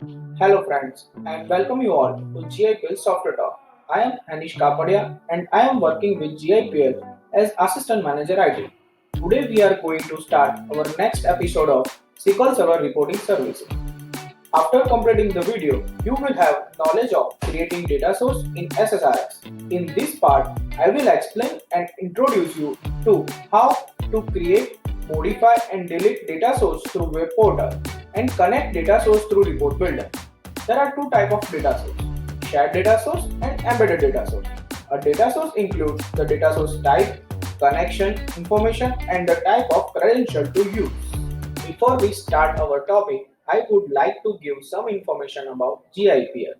Hello friends, and welcome you all to GIPL Software Talk. I am Hanish Kapadia and I am working with GIPL as Assistant Manager IT. Today we are going to start our next episode of SQL Server Reporting Services. After completing the video, you will have knowledge of creating data source in SSRS. In this part, I will explain and introduce you to how to create, modify and delete data source through web portal and connect data source through report builder. There are two types of data source, shared data source and embedded data source. A data source includes the data source type, connection, information and the type of credential to use. Before we start our topic, I would like to give some information about GIPL.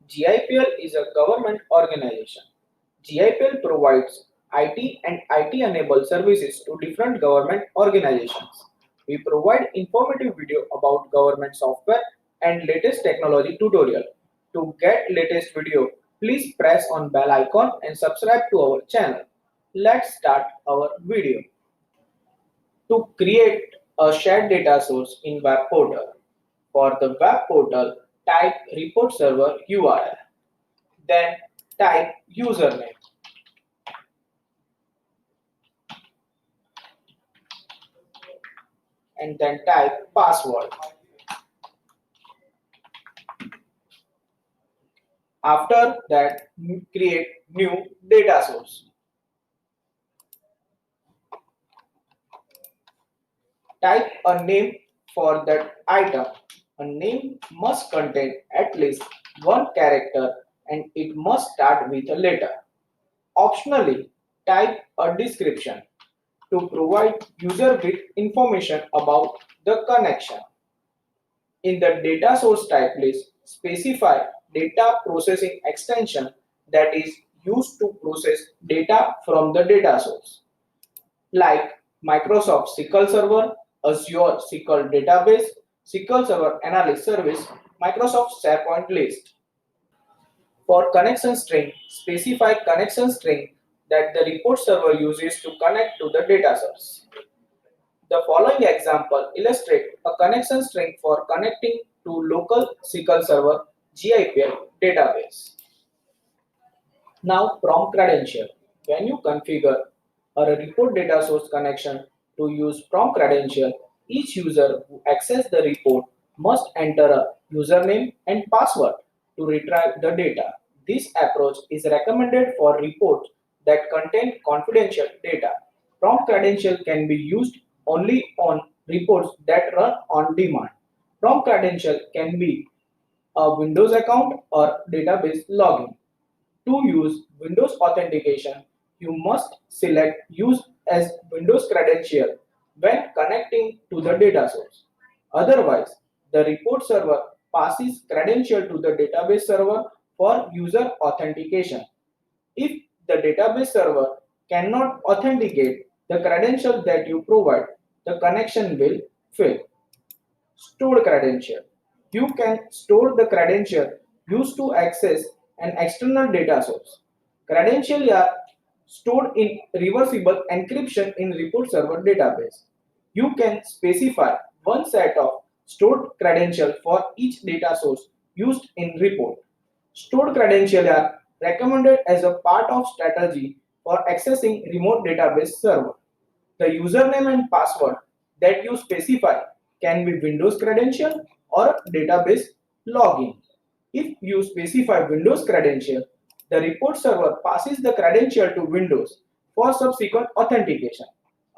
GIPL is a government organization. GIPL provides IT and IT enabled services to different government organizations. We provide informative video about government software and latest technology tutorial. To get latest video, please press on bell icon and subscribe to our channel. Let's start our video. To create a shared data source in web portal. For the web portal, type report server URL. Then type username and then type password. After that, create new data source. Type a name for that item. A name must contain at least one character and it must start with a letter. Optionally, type a description to provide user with information about the connection. In the data source type list, specify data processing extension that is used to process data from the data source, like Microsoft SQL Server, Azure SQL Database, SQL Server Analyst Service, Microsoft SharePoint list. For connection string, specify connection string that the report server uses to connect to the data source. The following example illustrates a connection string for connecting to local SQL Server GIPL database. Now prompt credential. When you configure a report data source connection to use prompt credential, each user who access the report must enter a username and password to retrieve the data. This approach is recommended for reports that contain confidential data. Prompt credential can be used only on reports that run on demand. Prompt credential can be a Windows account or database login. To use Windows authentication, you must select Use as Windows credential when connecting to the data source. Otherwise, the report server passes credential to the database server for user authentication. If the database server cannot authenticate the credential that you provide, the connection will fail. Stored credential. You can store the credential used to access an external data source. Credentials are stored in reversible encryption in report server database. You can specify one set of stored credential for each data source used in report. Stored credentials are recommended as a part of strategy for accessing remote database server. The username and password that you specify can be Windows credential or database login. If you specify Windows credential, the report server passes the credential to Windows for subsequent authentication.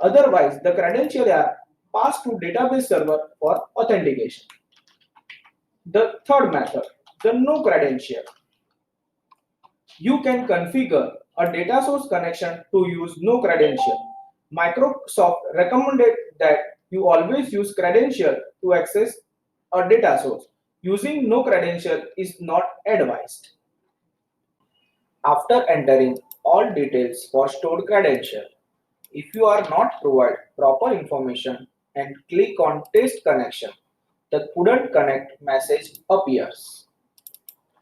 Otherwise, the credentials are passed to database server for authentication. The third method, the no credential. You can configure a data source connection to use no credential. Microsoft recommended that you always use credential to access a data source. Using no credential is not advised. After entering all details for stored credential, if you are not provided proper information and click on test connection, the couldn't connect message appears.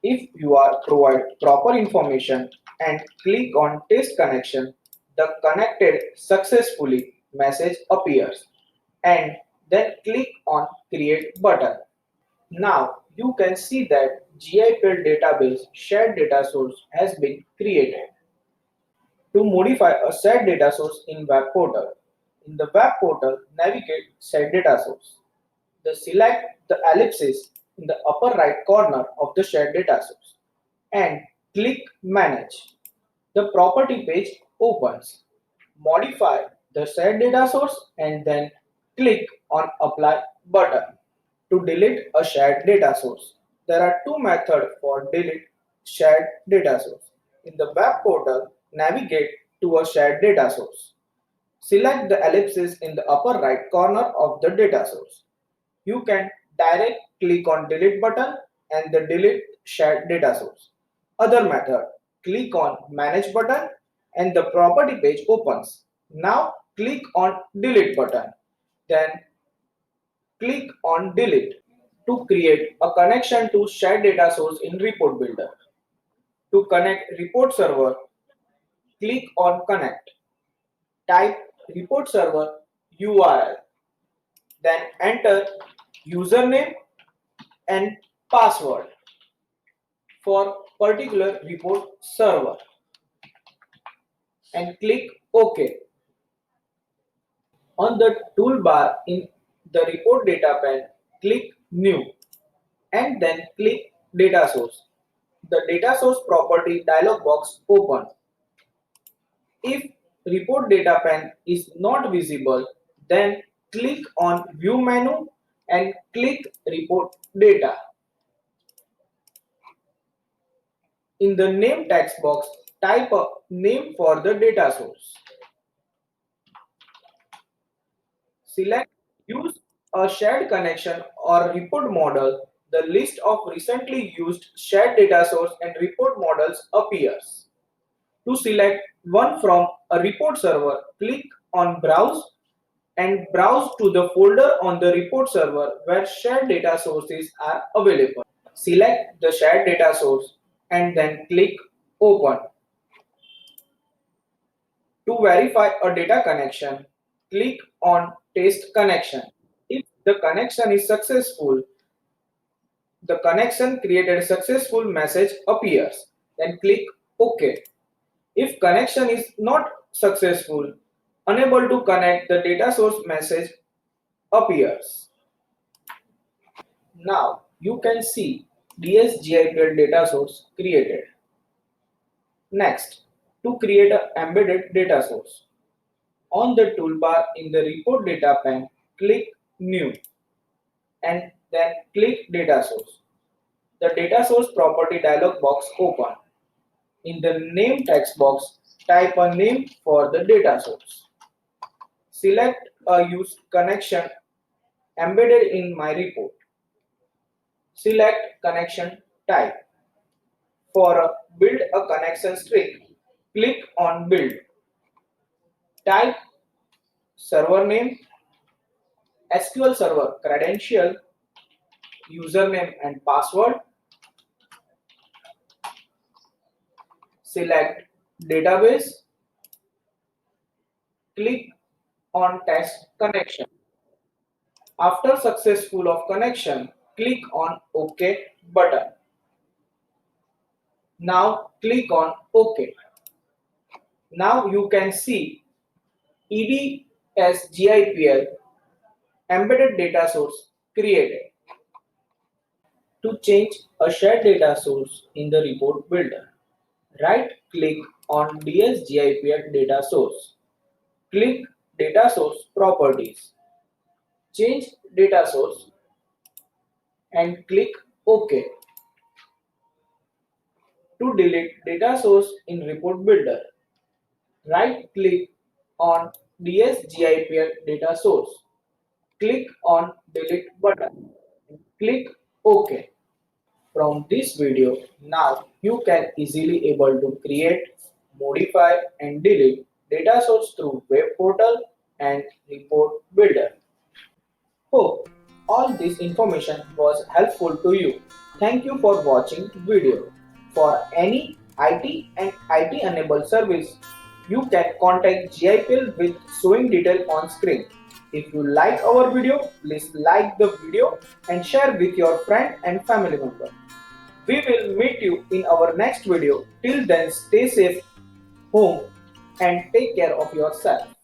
If you are provided proper information and click on test connection, the connected successfully message appears and then click on create button. Now you can see that GIPL database shared data source has been created. To modify a shared data source in web portal, in the web portal, navigate shared data source. Select the ellipsis in the upper right corner of the shared data source and click Manage. The property page opens. Modify the shared data source and then click on Apply button. To delete a shared data source, there are two methods for delete shared data source. In the web portal, navigate to a shared data source. Select the ellipsis in the upper right corner of the data source. You can direct click on delete button and the delete shared data source. Other method, click on manage button and the property page opens. Now click on delete button. Then click on delete to create a connection to shared data source in report builder. To connect report server, click on connect. Type report server URL. Then enter username and password for particular report server and click OK. On the toolbar in the report data pane, click New and then click Data Source. The data source property dialog box opens. If report data pane is not visible, then click on View menu and click Report Data. In the name text box, type a name for the data source. Select Use a shared connection or report model. The list of recently used shared data source and report models appears. To select one from a report server, click on Browse and browse to the folder on the report server where shared data sources are available. Select the shared data source and then click Open. To verify a data connection, click on Test Connection. If the connection is successful, the connection created successful message appears. Then click OK. If connection is not successful, unable to connect, the data source message appears. Now you can see DSGIPL data source created. Next, to create an embedded data source. On the toolbar in the report data pane, click New and then click Data Source. The data source property dialog box opens. In the name text box, type a name for the data source. Select a use connection embedded in my report. Select connection type. For build a connection string, click on build. Type server name, SQL Server credential, username and password. Select database. Click on test connection. After successful of connection, click on OK button. Now click on OK. Now you can see EDSGIPL embedded data source created. To change a shared data source in the report builder, right click on DSGIPL data source. Click Data Source Properties. Change data source and click OK. To delete data source in report builder, right click on DSGIPL data source. Click on delete button. Click OK. From this video, now you can easily able to create, modify and delete data source through web portal and report builder. Hope all this information was helpful to you. Thank you for watching video. For any IT and IT enabled service, you can contact GIPL with showing detail on screen. If you like our video, please like the video and share with your friend and family member. We will meet you in our next video. Till then, stay safe, home, and take care of yourself.